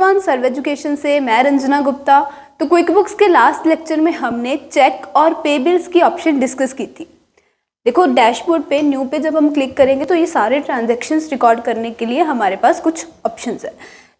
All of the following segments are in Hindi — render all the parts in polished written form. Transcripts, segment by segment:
एवरीवन, सर्व एजुकेशन से मैं रंजना गुप्ता। तो क्विक बुक्स के लास्ट लेक्चर में हमने चेक और पे बिल्स की ऑप्शन डिस्कस की थी। देखो डैशबोर्ड पे न्यू पे जब हम क्लिक करेंगे तो ये सारे ट्रांजैक्शंस रिकॉर्ड करने के लिए हमारे पास कुछ ऑप्शंस है।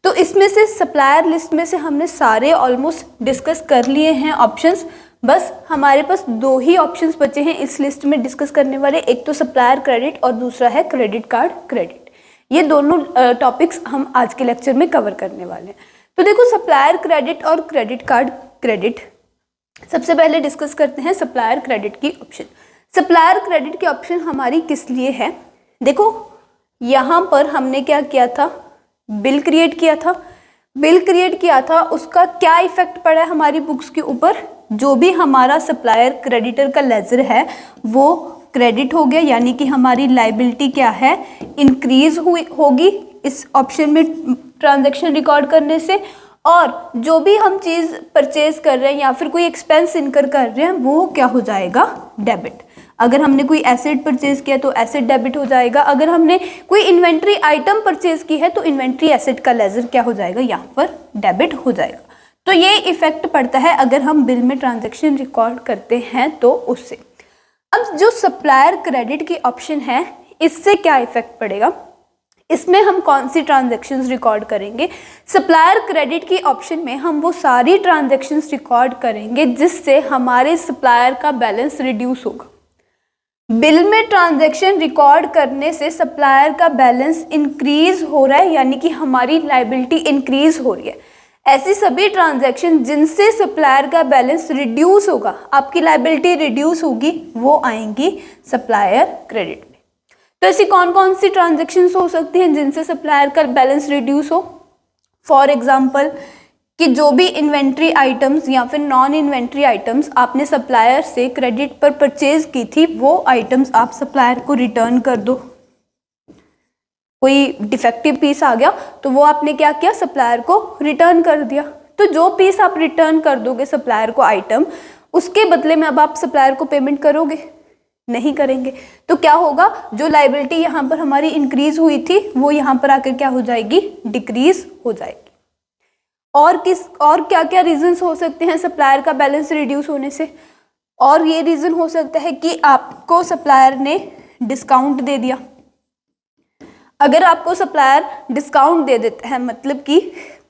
तो इसमें से सप्लायर लिस्ट में से हमने सारे ऑलमोस्ट डिस्कस कर लिए हैं ऑप्शंस। बस हमारे पास दो ही ऑप्शंस बचे हैं इस लिस्ट में डिस्कस करने वाले, एक तो सप्लायर क्रेडिट और दूसरा है क्रेडिट कार्ड क्रेडिट। ये दोनों टॉपिक्स हम आज के लेक्चर में कवर करने वाले हैं। तो देखो सप्लायर क्रेडिट और क्रेडिट कार्ड क्रेडिट, सबसे पहले डिस्कस करते हैं सप्लायर क्रेडिट की ऑप्शन। सप्लायर क्रेडिट की ऑप्शन हमारी किस लिए है? देखो यहाँ पर हमने क्या किया था, बिल क्रिएट किया था। बिल क्रिएट किया था, उसका क्या इफेक्ट पड़ा है हमारी बुक्स के ऊपर? जो भी हमारा सप्लायर क्रेडिटर का लेजर है वो क्रेडिट हो गया, यानी कि हमारी लाइबिलिटी क्या है, इंक्रीज होगी इस ऑप्शन में ट्रांजैक्शन रिकॉर्ड करने से। और जो भी हम चीज़ परचेज कर रहे हैं या फिर कोई एक्सपेंस इनकर कर रहे हैं वो क्या हो जाएगा, डेबिट। अगर हमने कोई एसेट परचेज किया तो एसेट डेबिट हो जाएगा। अगर हमने कोई इन्वेंट्री आइटम परचेज की है तो इन्वेंट्री एसेट का लेजर क्या हो जाएगा, यहाँ पर डेबिट हो जाएगा। तो ये इफेक्ट पड़ता है अगर हम बिल में ट्रांजैक्शन रिकॉर्ड करते हैं तो उससे। अब जो सप्लायर क्रेडिट की ऑप्शन है इससे क्या इफेक्ट पड़ेगा, इसमें हम कौन सी ट्रांजैक्शंस रिकॉर्ड करेंगे? सप्लायर क्रेडिट की ऑप्शन में हम वो सारी ट्रांजैक्शंस रिकॉर्ड करेंगे जिससे हमारे सप्लायर का बैलेंस रिड्यूस होगा। बिल में ट्रांजैक्शन रिकॉर्ड करने से सप्लायर का बैलेंस इंक्रीज हो रहा है, यानी कि हमारी लाइबिलिटी इंक्रीज हो रही है। ऐसी सभी ट्रांजैक्शन जिनसे सप्लायर का बैलेंस रिड्यूस होगा, आपकी लाइबिलिटी रिड्यूस होगी, वो आएंगी सप्लायर क्रेडिट में। तो ऐसी कौन कौन सी ट्रांजैक्शंस हो सकती हैं जिनसे सप्लायर का बैलेंस रिड्यूस हो? फॉर एग्जांपल कि जो भी इन्वेंट्री आइटम्स या फिर नॉन इन्वेंट्री आइटम्स आपने सप्लायर से क्रेडिट पर परचेज की थी वो आइटम्स आप सप्लायर को रिटर्न कर दो। कोई डिफेक्टिव पीस आ गया तो वो आपने क्या किया, सप्लायर को रिटर्न कर दिया। तो जो पीस आप रिटर्न कर दोगे सप्लायर को आइटम, उसके बदले में अब आप सप्लायर को पेमेंट करोगे? नहीं करेंगे। तो क्या होगा, जो लाइबिलिटी यहाँ पर हमारी इंक्रीज हुई थी वो यहाँ पर आकर क्या हो जाएगी, डिक्रीज हो जाएगी। और क्या क्या रीजंस हो सकते हैं सप्लायर का बैलेंस रिड्यूस होने से? और ये रीजन हो सकता है कि आपको सप्लायर ने डिस्काउंट दे दिया। अगर आपको सप्लायर डिस्काउंट दे देता है, मतलब कि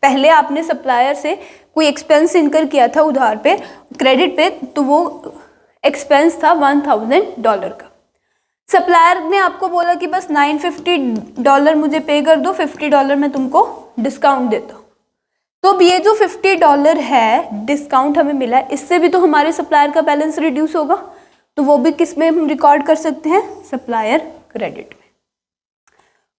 पहले आपने सप्लायर से कोई एक्सपेंस इनकर किया था उधार पे क्रेडिट पे, तो वो एक्सपेंस था $1000 का। सप्लायर ने आपको बोला कि बस $950 मुझे पे कर दो, $50 मैं तुमको डिस्काउंट देता हूँ। तो अब ये जो $50 है डिस्काउंट हमें मिला है, इससे भी तो हमारे सप्लायर का बैलेंस रिड्यूस होगा। तो वो भी किस में हम रिकॉर्ड कर सकते हैं, सप्लायर क्रेडिट में।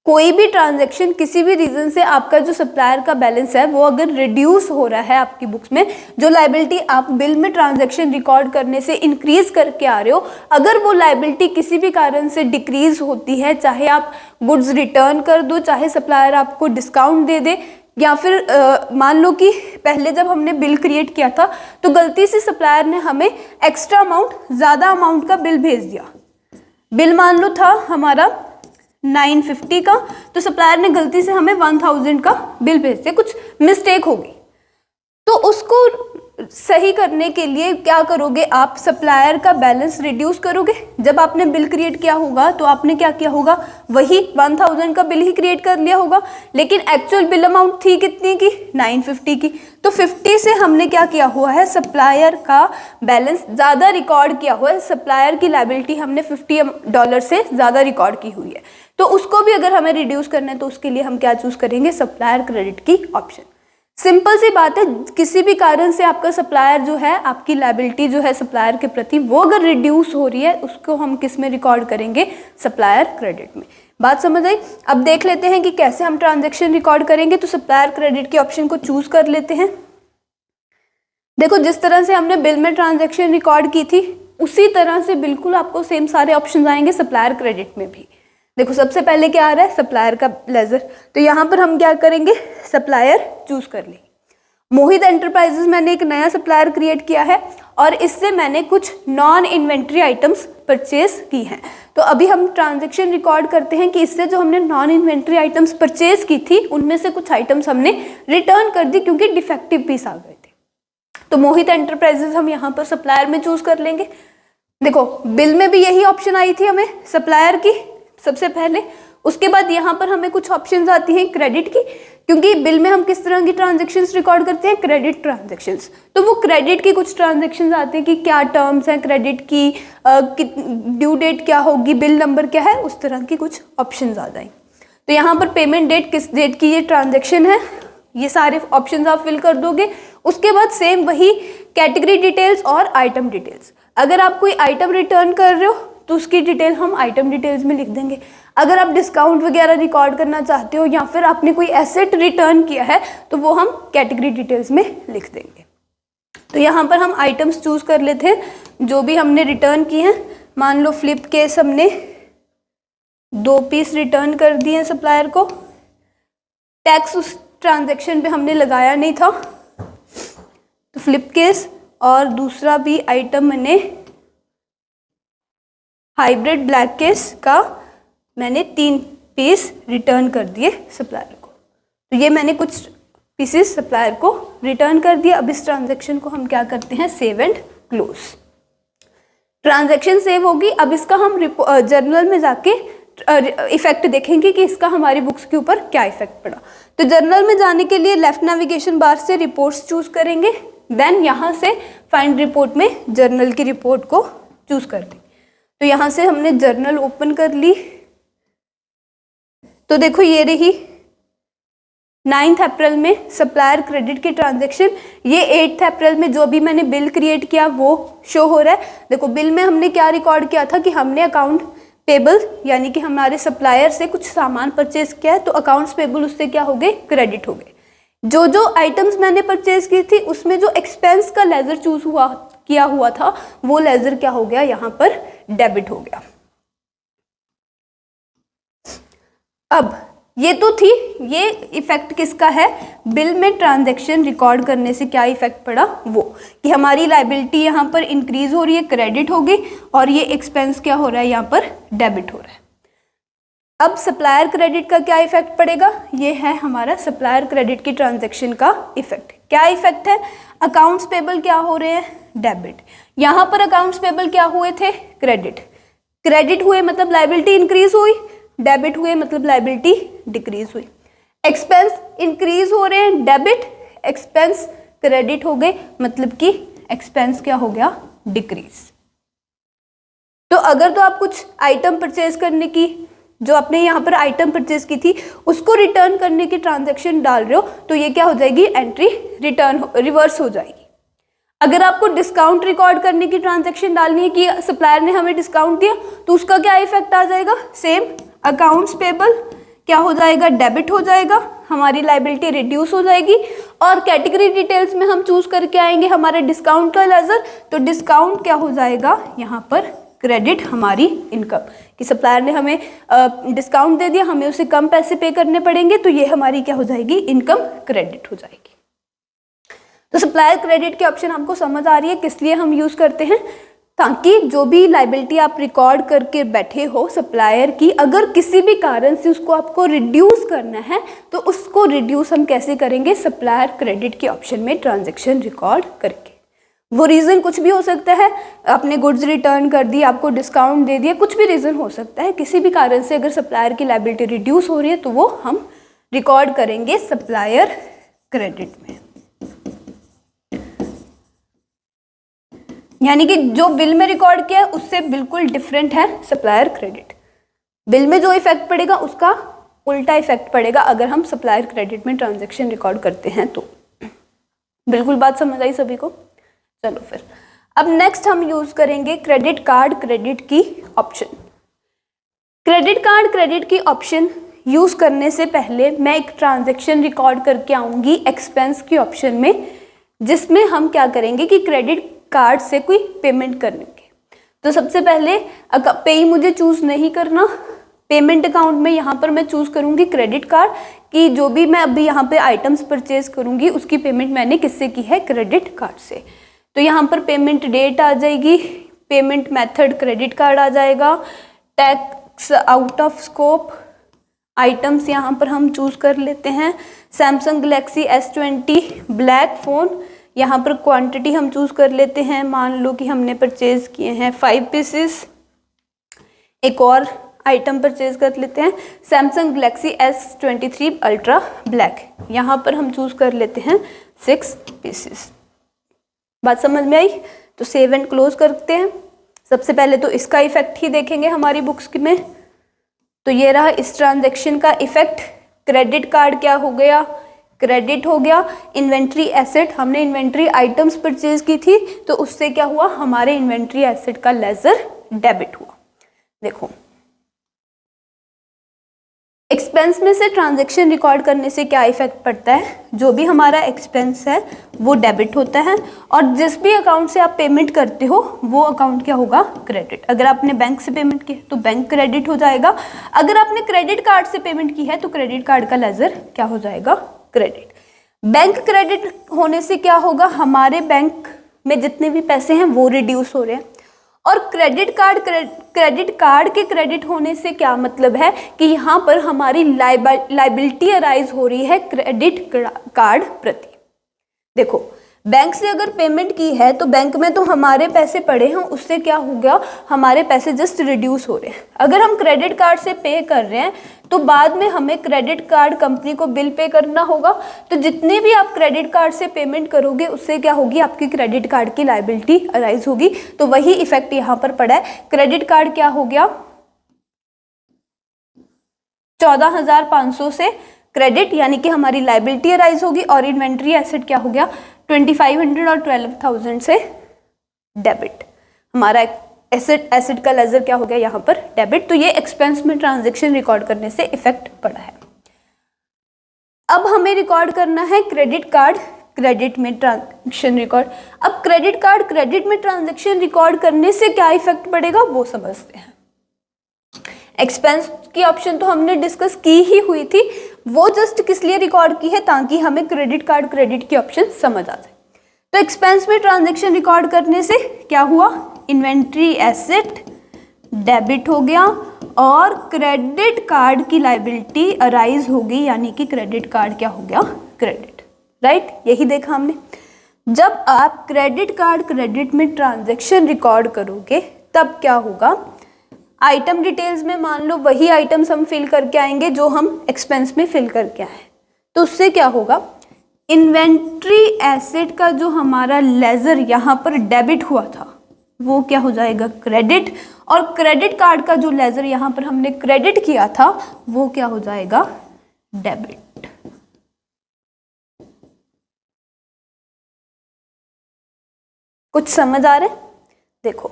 कोई भी ट्रांजैक्शन किसी भी रीजन से आपका जो सप्लायर का बैलेंस है वो अगर रिड्यूस हो रहा है आपकी बुक्स में, जो लाइबिलिटी आप बिल में ट्रांजैक्शन रिकॉर्ड करने से इंक्रीज करके आ रहे हो, अगर वो लाइबिलिटी किसी भी कारण से डिक्रीज होती है, चाहे आप गुड्स रिटर्न कर दो, चाहे सप्लायर आपको डिस्काउंट दे दे, या फिर मान लो कि पहले जब हमने बिल क्रिएट किया था तो गलती से सप्लायर ने हमें एक्स्ट्रा अमाउंट, ज़्यादा अमाउंट का बिल भेज दिया। बिल मान लो था हमारा 950 का, तो सप्लायर ने गलती से हमें 1000 का बिल भेज दिया, कुछ मिस्टेक होगी। तो उसको सही करने के लिए क्या करोगे आप, सप्लायर का बैलेंस रिड्यूस करोगे। जब आपने बिल क्रिएट किया होगा तो आपने क्या किया होगा, वही 1000 का बिल ही क्रिएट कर लिया होगा, लेकिन एक्चुअल बिल अमाउंट थी कितनी की, 950 की। तो 50 से हमने क्या किया हुआ है, सप्लायर का बैलेंस ज़्यादा रिकॉर्ड किया हुआ है। सप्लायर की लाइबिलिटी हमने $50 से ज़्यादा रिकॉर्ड की हुई है। तो उसको भी अगर हमें रिड्यूस करना है तो उसके लिए हम क्या चूज करेंगे, सप्लायर क्रेडिट की ऑप्शन। सिंपल सी बात है, किसी भी कारण से आपका सप्लायर जो है, आपकी लाइबिलिटी जो है सप्लायर के प्रति, वो अगर रिड्यूस हो रही है उसको हम किस में रिकॉर्ड करेंगे, सप्लायर क्रेडिट में। बात समझ आई? अब देख लेते हैं कि कैसे हम ट्रांजैक्शन रिकॉर्ड करेंगे। तो सप्लायर क्रेडिट की ऑप्शन को चूज कर लेते हैं। देखो जिस तरह से हमने बिल में ट्रांजैक्शन रिकॉर्ड की थी उसी तरह से बिल्कुल आपको सेम सारे ऑप्शन आएंगे सप्लायर क्रेडिट में भी। देखो सबसे पहले क्या आ रहा है, सप्लायर का लेजर। तो यहाँ पर हम क्या करेंगे, सप्लायर चूज कर लेंगे। मोहित एंटरप्राइजेस मैंने एक नया सप्लायर क्रिएट किया है और इससे मैंने कुछ नॉन इन्वेंट्री आइटम्स परचेज की हैं। तो अभी हम ट्रांजैक्शन रिकॉर्ड करते हैं कि इससे जो हमने नॉन इन्वेंट्री आइटम्स परचेज की थी उनमें से कुछ आइटम्स हमने रिटर्न कर दी क्योंकि डिफेक्टिव पीस आ गए थे। तो मोहित एंटरप्राइजेस हम यहाँ पर सप्लायर में चूज कर लेंगे। देखो बिल में भी यही ऑप्शन आई थी हमें सप्लायर की सबसे पहले, उसके बाद यहाँ पर हमें कुछ ऑप्शंस आती हैं क्रेडिट की, क्योंकि बिल में हम किस तरह की ट्रांजैक्शंस रिकॉर्ड करते हैं, क्रेडिट ट्रांजैक्शंस। तो वो क्रेडिट की कुछ ट्रांजैक्शंस आते हैं कि क्या टर्म्स हैं क्रेडिट की, ड्यू डेट क्या होगी, बिल नंबर क्या है, उस तरह की कुछ ऑप्शंस आ जाएंगे। तो यहाँ पर पेमेंट डेट किस डेट की ये ट्रांजैक्शन है, ये सारे ऑप्शंस आप फिल कर दोगे। उसके बाद सेम वही कैटेगरी डिटेल्स और आइटम डिटेल्स। अगर आप कोई आइटम रिटर्न कर रहे हो तो उसकी डिटेल हम आइटम डिटेल्स में लिख देंगे। अगर आप डिस्काउंट वगैरह रिकॉर्ड करना चाहते हो या फिर आपने कोई एसेट रिटर्न किया है तो वो हम कैटेगरी डिटेल्स में लिख देंगे। तो यहाँ पर हम आइटम्स चूज कर लेते हैं जो भी हमने रिटर्न किए हैं। मान लो फ्लिप केस हमने 2 पीस रिटर्न कर दिए सप्लायर को, टैक्स उस ट्रांजैक्शन पे हमने लगाया नहीं था तो फ्लिप केस, और दूसरा भी आइटम मैंने हाइब्रिड ब्लैक केस का मैंने 3 पीस रिटर्न कर दिए सप्लायर को। तो ये मैंने कुछ पीसेस सप्लायर को रिटर्न कर दिया। अब इस ट्रांजैक्शन को हम क्या करते हैं, save and close. Transaction save होगी। अब इसका हम जर्नल में जाके इफेक्ट देखेंगे कि इसका हमारी बुक्स के ऊपर क्या इफेक्ट पड़ा। तो जर्नल में जाने के लिए लेफ्ट नेविगेशन बार से रिपोर्ट्स चूज करेंगे, देन यहाँ से फाइंड रिपोर्ट में जर्नल की रिपोर्ट को चूज कर देंगे। तो यहाँ से हमने जर्नल ओपन कर ली। तो देखो ये रही 9 अप्रैल में सप्लायर क्रेडिट की ट्रांजैक्शन। ये 8 अप्रैल में जो भी मैंने बिल क्रिएट किया वो शो हो रहा है। देखो बिल में हमने क्या रिकॉर्ड किया था कि हमने अकाउंट पेबल यानी कि हमारे सप्लायर से कुछ सामान परचेज किया है, तो अकाउंट्स पेबल उससे क्या हो गए, क्रेडिट हो गए। जो जो आइटम्स मैंने परचेज की थी उसमें जो एक्सपेंस का लेजर चूज किया हुआ था वो लेजर क्या हो गया, यहाँ पर डेबिट हो गया। अब ये तो थी, ये इफेक्ट किसका है, बिल में ट्रांजैक्शन रिकॉर्ड करने से क्या इफेक्ट पड़ा, वो कि हमारी लायबिलिटी यहाँ पर इंक्रीज हो रही है, क्रेडिट हो गई, और ये एक्सपेंस क्या हो रहा है, यहाँ पर डेबिट हो रहा है। अब सप्लायर क्रेडिट का क्या इफेक्ट पड़ेगा, ये है हमारा सप्लायर क्रेडिट की ट्रांजैक्शन का इफेक्ट। क्या इफेक्ट है, अकाउंट्स पेबल क्या हो रहे हैं, डेबिट। यहाँ पर अकाउंट्स पेबल क्या हुए थे, क्रेडिट। क्रेडिट हुए मतलब लायबिलिटी इंक्रीज हुई, डेबिट हुए मतलब लायबिलिटी डिक्रीज हुई। एक्सपेंस इंक्रीज हो रहे हैं, डेबिट, एक्सपेंस क्रेडिट हो गए मतलब कि एक्सपेंस क्या हो गया, डिक्रीज। तो अगर तो आप कुछ आइटम परचेज करने की, जो आपने यहाँ पर आइटम परचेज की थी उसको रिटर्न करने की ट्रांजैक्शन डाल रहे हो तो ये क्या हो जाएगी, एंट्री रिवर्स हो जाएगी। अगर आपको डिस्काउंट रिकॉर्ड करने की ट्रांजैक्शन डालनी है कि सप्लायर ने हमें डिस्काउंट दिया तो उसका क्या इफेक्ट आ जाएगा, सेम अकाउंट्स पेबल क्या हो जाएगा, डेबिट हो जाएगा, हमारी लायबिलिटी रिड्यूस हो जाएगी। और कैटेगरी डिटेल्स में हम चूज करके आएंगे हमारे डिस्काउंट का लेजर, तो डिस्काउंट क्या हो जाएगा, यहाँ पर क्रेडिट हमारी इनकम, कि सप्लायर ने हमें डिस्काउंट दे दिया, हमें उसे कम पैसे पे करने पड़ेंगे, तो ये हमारी क्या हो जाएगी, इनकम क्रेडिट हो जाएगी। तो सप्लायर क्रेडिट के ऑप्शन आपको समझ आ रही है किस लिए हम यूज करते हैं, ताकि जो भी लायबिलिटी आप रिकॉर्ड करके बैठे हो सप्लायर की, अगर किसी भी कारण से उसको आपको रिड्यूस करना है तो उसको रिड्यूस हम कैसे करेंगे, सप्लायर क्रेडिट के ऑप्शन में ट्रांजैक्शन रिकॉर्ड करके। वो रीज़न कुछ भी हो सकता है, आपने गुड्स रिटर्न कर दी, आपको डिस्काउंट दे दिया, कुछ भी रीज़न हो सकता है। किसी भी कारण से अगर सप्लायर की लायबिलिटी रिड्यूस हो रही है तो वो हम रिकॉर्ड करेंगे सप्लायर क्रेडिट में। यानी कि जो बिल में रिकॉर्ड किया है उससे बिल्कुल डिफरेंट है सप्लायर क्रेडिट। बिल में जो इफेक्ट पड़ेगा उसका उल्टा इफेक्ट पड़ेगा अगर हम सप्लायर क्रेडिट में ट्रांजैक्शन रिकॉर्ड करते हैं तो। बिल्कुल बात समझ आई सभी को। चलो फिर अब नेक्स्ट हम यूज करेंगे क्रेडिट कार्ड क्रेडिट की ऑप्शन। क्रेडिट कार्ड क्रेडिट की ऑप्शन यूज करने से पहले मैं एक ट्रांजैक्शन रिकॉर्ड करके आऊंगी एक्सपेंस की ऑप्शन में, जिसमें हम क्या करेंगे कि क्रेडिट कार्ड से कोई पेमेंट करेंगे। तो सबसे पहले पेई मुझे चूज नहीं करना, पेमेंट अकाउंट में यहाँ पर मैं चूज करूंगी क्रेडिट कार्ड कि जो भी मैं अभी यहाँ पे आइटम्स परचेज करूंगी उसकी पेमेंट मैंने किससे की है, क्रेडिट कार्ड से। तो यहाँ पर पेमेंट डेट आ जाएगी, पेमेंट मेथड क्रेडिट कार्ड आ जाएगा, tax out of scope items यहाँ पर हम चूज कर लेते हैं, Samsung Galaxy S20 black phone, यहाँ पर क्वांटिटी हम चूज कर लेते हैं, मान लो कि हमने परचेज किए हैं 5 पीसेस। एक और आइटम परचेज कर लेते हैं Samsung Galaxy S23 ultra black, यहाँ पर हम चूज कर लेते हैं 6 पीसेस। बात समझ में आई? तो सेव एंड क्लोज करते हैं। सबसे पहले तो इसका इफेक्ट ही देखेंगे हमारी बुक्स में। तो ये रहा इस ट्रांजैक्शन का इफेक्ट, क्रेडिट कार्ड क्या हो गया, क्रेडिट हो गया। इन्वेंट्री एसेट, हमने इन्वेंट्री आइटम्स परचेज की थी तो उससे क्या हुआ, हमारे इन्वेंट्री एसेट का लेजर डेबिट हुआ। देखो एक्सपेंस में से ट्रांजैक्शन रिकॉर्ड करने से क्या इफेक्ट पड़ता है, जो भी हमारा एक्सपेंस है वो डेबिट होता है और जिस भी अकाउंट से आप पेमेंट करते हो वो अकाउंट क्या होगा, क्रेडिट। अगर आपने बैंक से पेमेंट की तो बैंक क्रेडिट हो जाएगा, अगर आपने क्रेडिट कार्ड से पेमेंट की है तो क्रेडिट कार्ड का लेजर क्या हो जाएगा, क्रेडिट। बैंक क्रेडिट होने से क्या होगा, हमारे बैंक में जितने भी पैसे हैं वो रिड्यूस हो रहे हैं। और क्रेडिट कार्ड के क्रेडिट होने से क्या मतलब है कि यहाँ पर हमारी लाइबिलिटी अराइज हो रही है क्रेडिट कार्ड प्रति। देखो बैंक से अगर पेमेंट की है तो बैंक में तो हमारे पैसे पड़े हैं, उससे क्या हो गया, हमारे पैसे जस्ट रिड्यूस हो रहे हैं। अगर हम क्रेडिट कार्ड से पे कर रहे हैं तो बाद में हमें क्रेडिट कार्ड कंपनी को बिल पे करना होगा, तो जितने भी आप क्रेडिट कार्ड से पेमेंट करोगे उससे क्या होगी, आपकी क्रेडिट कार्ड की लायबिलिटी अराइज होगी। तो वही इफेक्ट यहाँ पर पड़ा है। क्रेडिट कार्ड क्या हो गया, 14,500 से क्रेडिट यानी कि हमारी लायबिलिटी अराइज होगी, और इन्वेंट्री एसेट क्या हो गया 2500 और 12,000 से डेबिट। हमारा एसेट का लेजर क्या हो गया यहाँ पर, डेबिट। तो ये एक्सपेंस में ट्रांजैक्शन रिकॉर्ड करने से इफेक्ट पड़ा है। अब हमें रिकॉर्ड करना है क्रेडिट कार्ड क्रेडिट में ट्रांजैक्शन रिकॉर्ड। अब क्रेडिट कार्ड क्रेडिट में ट्रांजैक्शन रिकॉर्ड करने से क्या इफेक्ट पड़ेगा वो समझते हैं। एक्सपेंस की ऑप्शन तो हमने डिस्कस की ही हुई थी, वो जस्ट किस लिए रिकॉर्ड की है, ताकि हमें क्रेडिट कार्ड क्रेडिट की ऑप्शन समझ आ जाए। तो एक्सपेंस में ट्रांजैक्शन रिकॉर्ड करने से क्या हुआ, इन्वेंट्री एसेट डेबिट हो गया और क्रेडिट कार्ड की लायबिलिटी अराइज होगी, यानी कि क्रेडिट कार्ड क्या हो गया, क्रेडिट। राइट, यही देखा हमने। जब आप क्रेडिट कार्ड क्रेडिट में ट्रांजैक्शन रिकॉर्ड करोगे तब क्या होगा, आइटम डिटेल्स में मान लो वही आइटम्स हम फिल करके आएंगे जो हम एक्सपेंस में फिल करके आए, तो उससे क्या होगा, इन्वेंट्री एसेट का जो हमारा लेजर यहाँ पर डेबिट हुआ था वो क्या हो जाएगा, क्रेडिट, और क्रेडिट कार्ड का जो लेजर यहाँ पर हमने क्रेडिट किया था वो क्या हो जाएगा, डेबिट। कुछ समझ आ रहा है? देखो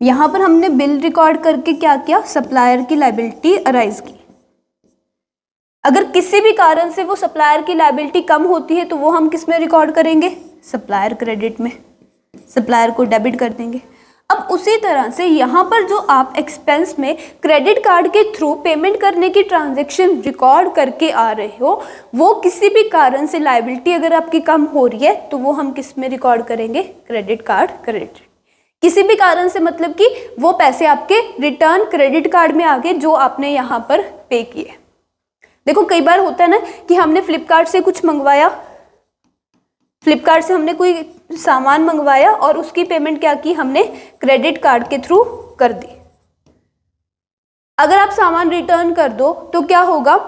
यहाँ पर हमने बिल रिकॉर्ड करके क्या किया, सप्लायर की लायबिलिटी अराइज की। अगर किसी भी कारण से वो सप्लायर की लायबिलिटी कम होती है तो वो हम किस में रिकॉर्ड करेंगे, सप्लायर क्रेडिट में, सप्लायर को डेबिट कर देंगे। अब उसी तरह से यहाँ पर जो आप एक्सपेंस में क्रेडिट कार्ड के थ्रू पेमेंट करने की ट्रांजैक्शन रिकॉर्ड करके आ रहे हो, वो किसी भी कारण से लायबिलिटी अगर आपकी कम हो रही है तो वो हम किस में रिकॉर्ड करेंगे, क्रेडिट कार्ड क्रेडिट। किसी भी कारण से मतलब कि वो पैसे आपके रिटर्न क्रेडिट कार्ड में आ गए जो आपने यहाँ पर पे किए। देखो कई बार होता है ना कि हमने फ्लिपकार्ट से कुछ मंगवाया, फ्लिपकार्ट से हमने कोई सामान मंगवाया और उसकी पेमेंट क्या की, हमने क्रेडिट कार्ड के थ्रू कर दी। अगर आप सामान रिटर्न कर दो तो क्या होगा,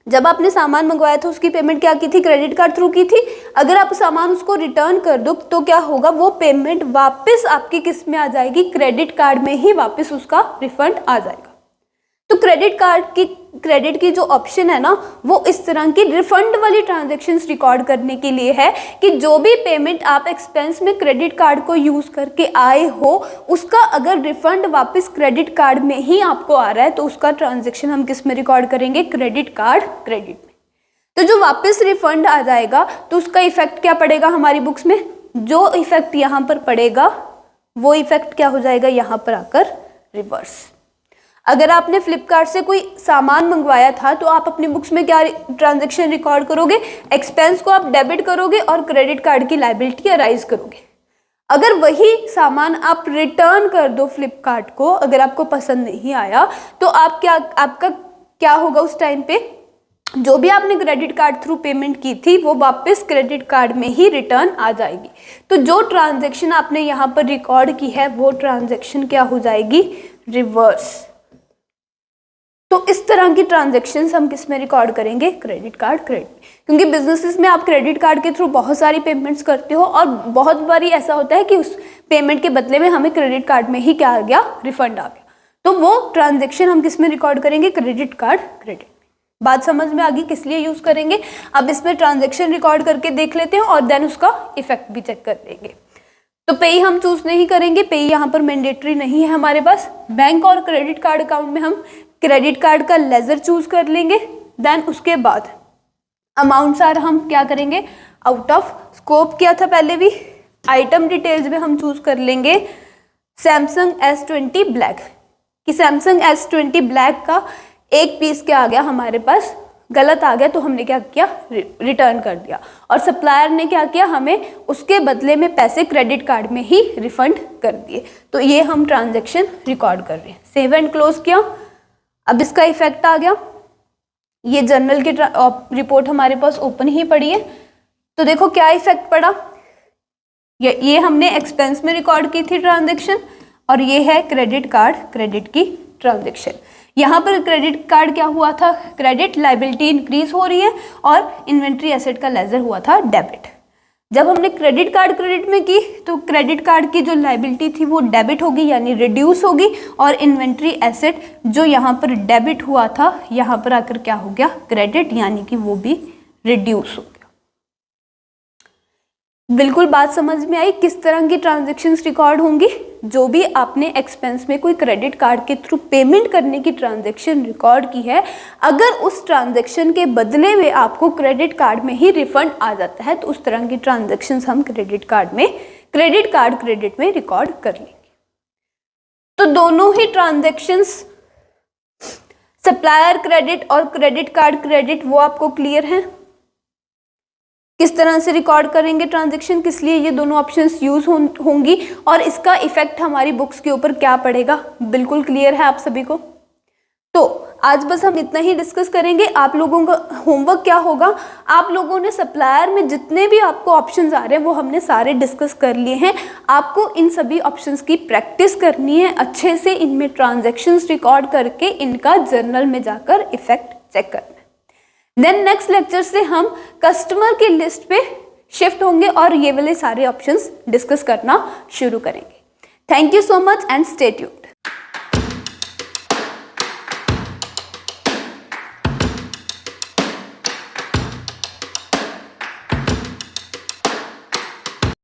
जब आपने सामान मंगवाया था उसकी पेमेंट क्या की थी, क्रेडिट कार्ड थ्रू की थी। अगर आप सामान उसको रिटर्न कर दो तो क्या होगा, वो पेमेंट वापस आपकी किस में आ जाएगी, क्रेडिट कार्ड में ही वापस उसका रिफंड आ जाएगा। तो क्रेडिट की जो ऑप्शन है ना वो इस तरह की रिफंड वाली ट्रांजैक्शंस रिकॉर्ड करने के लिए है कि जो भी पेमेंट आप एक्सपेंस में क्रेडिट कार्ड को यूज करके आए हो उसका अगर रिफंड वापस क्रेडिट कार्ड में ही आपको आ रहा है तो उसका ट्रांजैक्शन हम किस में रिकॉर्ड करेंगे, क्रेडिट कार्ड क्रेडिट में। तो जो वापस रिफंड आ जाएगा तो उसका इफेक्ट क्या पड़ेगा हमारी बुक्स में, जो इफेक्ट यहाँ पर पड़ेगा वो इफेक्ट क्या हो जाएगा, यहाँ पर आकर रिवर्स। अगर आपने फ्लिपकार्ट से कोई सामान मंगवाया था तो आप अपनी बुक्स में क्या ट्रांजैक्शन रिकॉर्ड करोगे, एक्सपेंस को आप डेबिट करोगे और क्रेडिट कार्ड की लायबिलिटी अराइज करोगे। अगर वही सामान आप रिटर्न कर दो फ्लिपकार्ट को, अगर आपको पसंद नहीं आया, तो आपका क्या होगा उस टाइम पे, जो भी आपने क्रेडिट कार्ड थ्रू पेमेंट की थी वो वापस क्रेडिट कार्ड में ही रिटर्न आ जाएगी। तो जो ट्रांजैक्शन आपने यहाँ पर रिकॉर्ड की है वो ट्रांजैक्शन क्या हो जाएगी, रिवर्स। तो इस तरह की ट्रांजैक्शंस हम किस में रिकॉर्ड करेंगे, क्रेडिट कार्ड क्रेडिट, क्योंकि बिजनेसेस में आप क्रेडिट कार्ड के थ्रू बहुत सारी पेमेंट्स करते हो और बहुत बारी ऐसा होता है कि उस पेमेंट के बदले में हमें क्रेडिट कार्ड में ही क्या आ गया, रिफंड आ गया। तो वो ट्रांजैक्शन हम किस में रिकॉर्ड करेंगे, क्रेडिट कार्ड क्रेडिट। बात समझ में आ गई किस लिए यूज करेंगे। अब इसमें ट्रांजैक्शन रिकॉर्ड करके देख लेते हैं और देन उसका इफेक्ट भी चेक कर लेंगे। तो पेई हम चूज नहीं करेंगे, पेई यहाँ पर मैंडेटरी नहीं है हमारे पास। बैंक और क्रेडिट कार्ड अकाउंट में हम क्रेडिट कार्ड का लेजर चूज कर लेंगे। देन उसके बाद अमाउंट सारा हम क्या करेंगे, आउट ऑफ स्कोप किया था पहले भी। आइटम डिटेल्स में हम चूज कर लेंगे सैमसंग S20 ब्लैक, कि सैमसंग S20 ब्लैक का एक पीस क्या आ गया हमारे पास, गलत आ गया, तो हमने क्या किया, रिटर्न कर दिया। और सप्लायर ने क्या किया, हमें उसके बदले में पैसे क्रेडिट कार्ड में ही रिफंड कर दिए। तो ये हम ट्रांजैक्शन रिकॉर्ड कर रहे हैं। सेव एंड क्लोज किया। अब इसका इफेक्ट आ गया। ये जर्नल की रिपोर्ट हमारे पास ओपन ही पड़ी है। तो देखो क्या इफेक्ट पड़ा, ये हमने एक्सपेंस में रिकॉर्ड की थी ट्रांजैक्शन, और ये है क्रेडिट कार्ड क्रेडिट की ट्रांजैक्शन। यहाँ पर क्रेडिट कार्ड क्या हुआ था, क्रेडिट, लायबिलिटी इंक्रीज हो रही है, और इन्वेंट्री एसेट का लेजर हुआ था डेबिट। जब हमने क्रेडिट कार्ड क्रेडिट में की तो क्रेडिट कार्ड की जो लायबिलिटी थी वो डेबिट होगी, यानी रिड्यूस होगी, और इन्वेंट्री एसेट जो यहाँ पर डेबिट हुआ था यहाँ पर आकर क्या हो गया, क्रेडिट, यानी कि वो भी रिड्यूस हो गया। बिल्कुल बात समझ में आई किस तरह की ट्रांजैक्शंस रिकॉर्ड होंगी। जो भी आपने एक्सपेंस में कोई क्रेडिट कार्ड के थ्रू पेमेंट करने की ट्रांजैक्शन रिकॉर्ड की है, अगर उस ट्रांजैक्शन के बदले में आपको क्रेडिट कार्ड में ही रिफंड आ जाता है तो उस तरह की ट्रांजैक्शंस हम क्रेडिट कार्ड क्रेडिट में रिकॉर्ड कर लेंगे। तो दोनों ही ट्रांजैक्शंस, सप्लायर क्रेडिट और क्रेडिट कार्ड क्रेडिट, वो आपको क्लियर है किस तरह से रिकॉर्ड करेंगे ट्रांजैक्शन, किस लिए ये दोनों ऑप्शंस यूज होंगी, और इसका इफेक्ट हमारी बुक्स के ऊपर क्या पड़ेगा, बिल्कुल क्लियर है आप सभी को। तो आज बस हम इतना ही डिस्कस करेंगे। आप लोगों का होमवर्क क्या होगा, आप लोगों ने सप्लायर में जितने भी आपको ऑप्शंस आ रहे हैं वो हमने सारे डिस्कस कर लिए हैं। आपको इन सभी ऑप्शंस की प्रैक्टिस करनी है अच्छे से, इनमें ट्रांजैक्शंस रिकॉर्ड करके इनका जर्नल में जाकर इफेक्ट चेक करना है। देन नेक्स्ट लेक्चर से हम कस्टमर की लिस्ट पे शिफ्ट होंगे और ये वाले सारे ऑप्शंस डिस्कस करना शुरू करेंगे। Thank you so much and stay tuned.